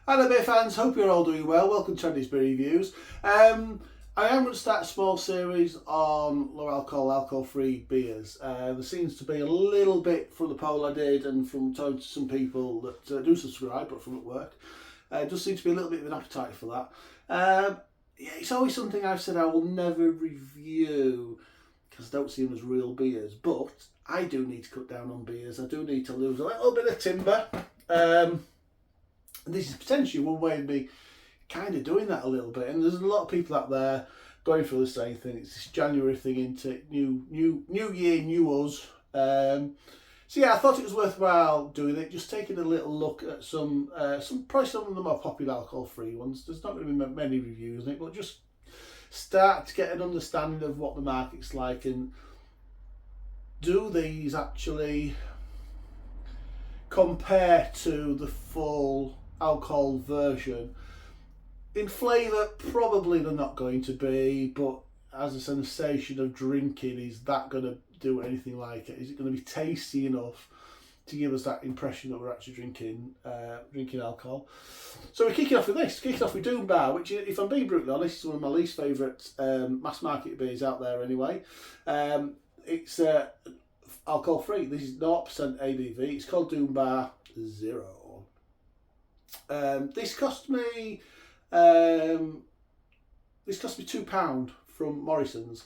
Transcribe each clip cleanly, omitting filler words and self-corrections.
Hello beer fans, hope you're all doing well. Welcome to Andy's Beer Reviews. I am going to start a small series on low alcohol, alcohol-free beers. There seems to be a little bit from the poll I did and from talking to some people that do subscribe, but from at work. Does seem to be a little bit of an appetite for that. Yeah, it's always something I've said I will never review because I don't see them as real beers, but I do need to cut down on beers. I do need to lose a little bit of timber. This is potentially one way of me kind of doing that a little bit, and there's a lot of people out there going through the same thing. It's this January thing, into new year, new us. So yeah, I thought it was worthwhile doing it, just taking a little look at some probably some of the more popular alcohol-free ones. There's not going to be many reviews on it, but just start to get an understanding of what the market's like, and do these actually compare to the full alcohol version. In flavour, probably they're not going to be, but as a sensation of drinking, is that going to do anything like it? Is it going to be tasty enough to give us that impression that we're actually drinking alcohol? So we're kicking off with this. Kicking off with Doom Bar, which, if I'm being brutally honest, is one of my least favourite mass market beers out there anyway. It's alcohol free. This is 0% ABV. It's called Doom Bar Zero. This cost me £2 from Morrison's,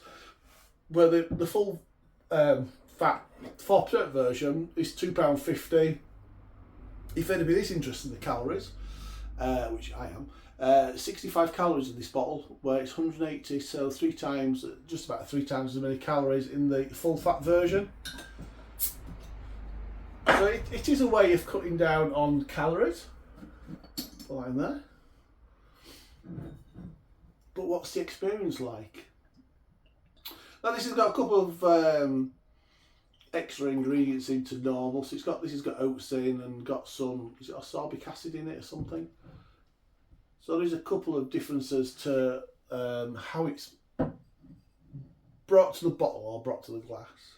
where the full fat 4% version is £2.50. If anybody's interested in the calories, which I am, 65 calories in this bottle, where it's 180, so just about three times as many calories in the full fat version. So it is a way of cutting down on calories. Put that in there. But what's the experience like? Now this has got a couple of extra ingredients into normal. So this has got oats in and got some, is it ascorbic acid in it or something? So there's a couple of differences to how it's brought to the bottle or brought to the glass.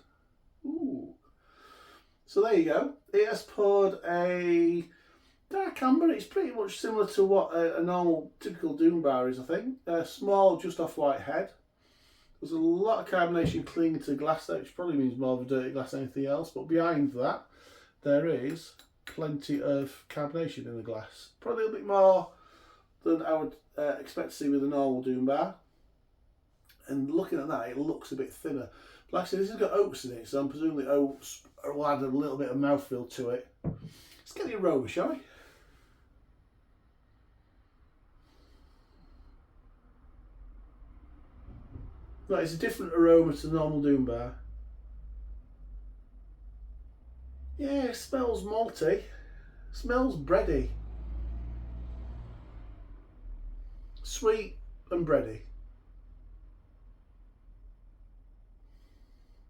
Ooh. So there you go. It has poured a dark amber. It's pretty much similar to what a normal, typical Doom Bar is, I think. Small, just off white head. There's a lot of carbonation clinging to the glass there, which probably means more of a dirty glass than anything else. But behind that, there is plenty of carbonation in the glass. Probably a little bit more than I would expect to see with a normal Doom Bar. And looking at that, it looks a bit thinner. But like I said, this has got oats in it, so I'm presuming the oats will add a little bit of mouthfeel to it. Let's get the aroma, shall we? Right, it's a different aroma to the normal Doom Bar. Yeah, it smells malty. Smells bready. Sweet and bready.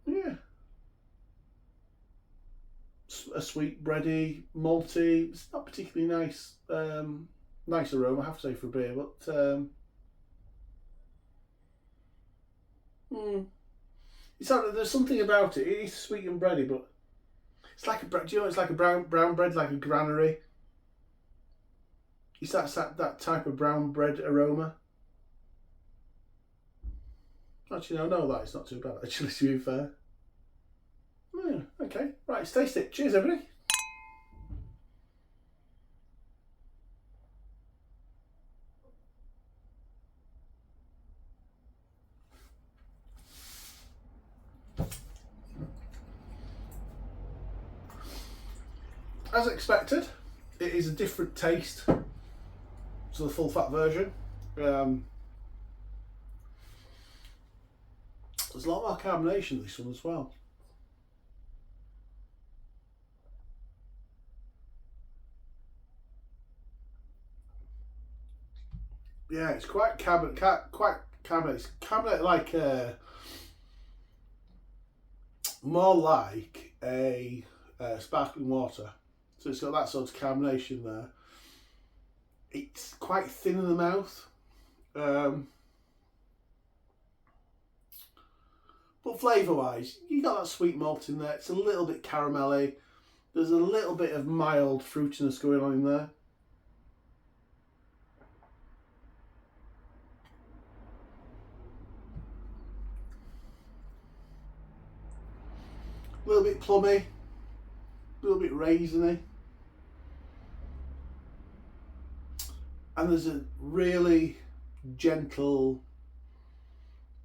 Yeah. A sweet, bready, malty. It's not particularly nice, nice aroma, I have to say, for a beer, but there's something about it. It is sweet and bready, but it's like it's like a brown bread, like a granary. It's that type of brown bread aroma. Actually, no, that it's not too bad. Actually, to be fair. Yeah, okay, right, let's taste it. Cheers, everybody. As expected, it is a different taste to the full fat version. There's a lot more carbonation in this one as well. Yeah, it's quite carbonated. It's carbonated like more like a sparkling water. So it's got that sort of carbonation there. It's quite thin in the mouth. But flavour-wise, you got that sweet malt in there. It's a little bit caramelly. There's a little bit of mild fruitiness going on in there. A little bit plummy, a little bit raisiny. And there's a really gentle,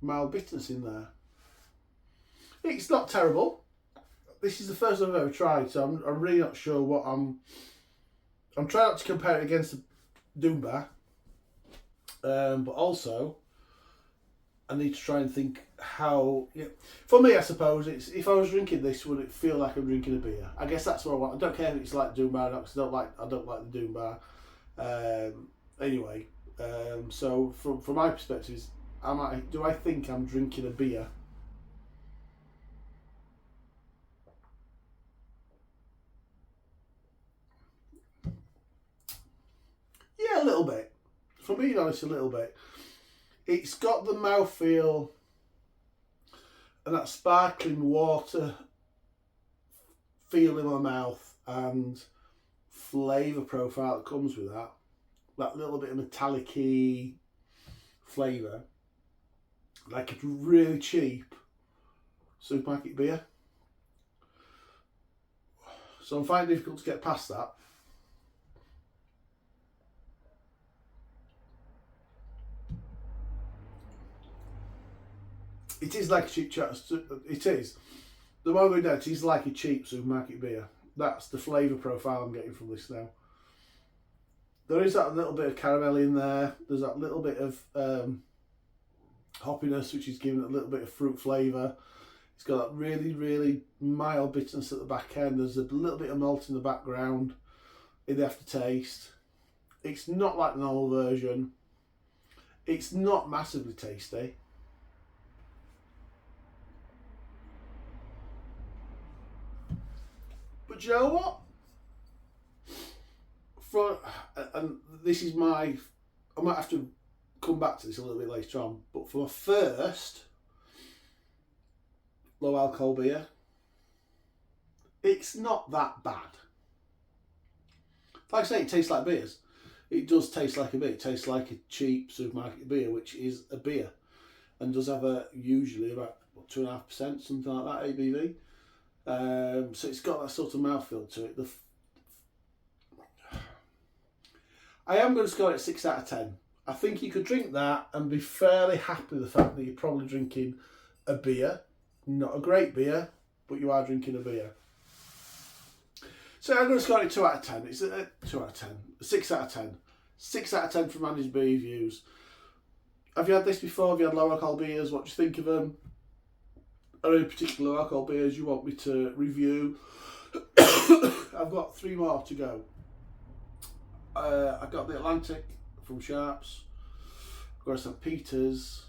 mild bitterness in there. It's not terrible. This is the first I've ever tried, so I'm really not sure what I'm trying not to compare it against the Doombar. But also, I need to try and think how. Yeah, for me, I suppose it's if I was drinking this, would it feel like I'm drinking a beer? I guess that's what I want. I don't care if it's like Doombar or not, because I don't like the Doombar. Anyway, so from my perspective, do I think I'm drinking a beer? Yeah, a little bit. For being honest, a little bit. It's got the mouthfeel and that sparkling water feel in my mouth and flavour profile that comes with that. That little bit of metallic-y flavour. Like a really cheap supermarket beer. So I'm finding it difficult to get past that. It is like a cheap, it is. The more we know, it is like a cheap supermarket beer. That's the flavour profile I'm getting from this now. There is that little bit of caramel in there. There's that little bit of hoppiness, which is giving it a little bit of fruit flavour. It's got that really, really mild bitterness at the back end. There's a little bit of malt in the background in the aftertaste. It's not like the normal version. It's not massively tasty. But you know what? And this is I might have to come back to this a little bit later on, but for my first low alcohol beer, it's not that bad. Like I say, it tastes like beers. It does taste like a beer. It tastes like a cheap supermarket beer, which is a beer, and does have usually about 2.5%, something like that ABV. So it's got that sort of mouthfeel to it. I am going to score it 6 out of 10. I think you could drink that and be fairly happy with the fact that you're probably drinking a beer. Not a great beer, but you are drinking a beer. So I'm going to score it 2 out of 10. It's 2 out of 10. 6 out of 10. 6 out of 10 from Andy's Beer Reviews. Have you had this before? Have you had low alcohol beers? What do you think of them? Are there any particular low alcohol beers you want me to review? I've got 3 more to go. I've got the Atlantic from Sharps. I've got St. Peter's.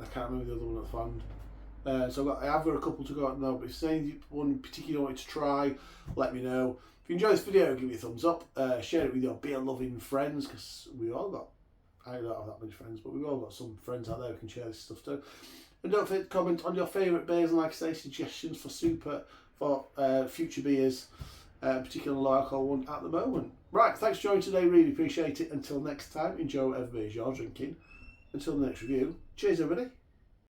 I can't remember the other one I found. So I have got a couple to go out now, but if there's anyone particular you want to try, let me know. If you enjoy this video, give me a thumbs up. Share it with your beer loving friends, because we all got, I don't have that many friends, but we've all got some friends out there who can share this stuff too. And don't forget to comment on your favourite beers and, like I say, suggestions for future beers, particularly low alcohol one at the moment. Right, thanks for joining today, really appreciate it. Until next time, enjoy whatever beers you're drinking. Until the next review, cheers everybody.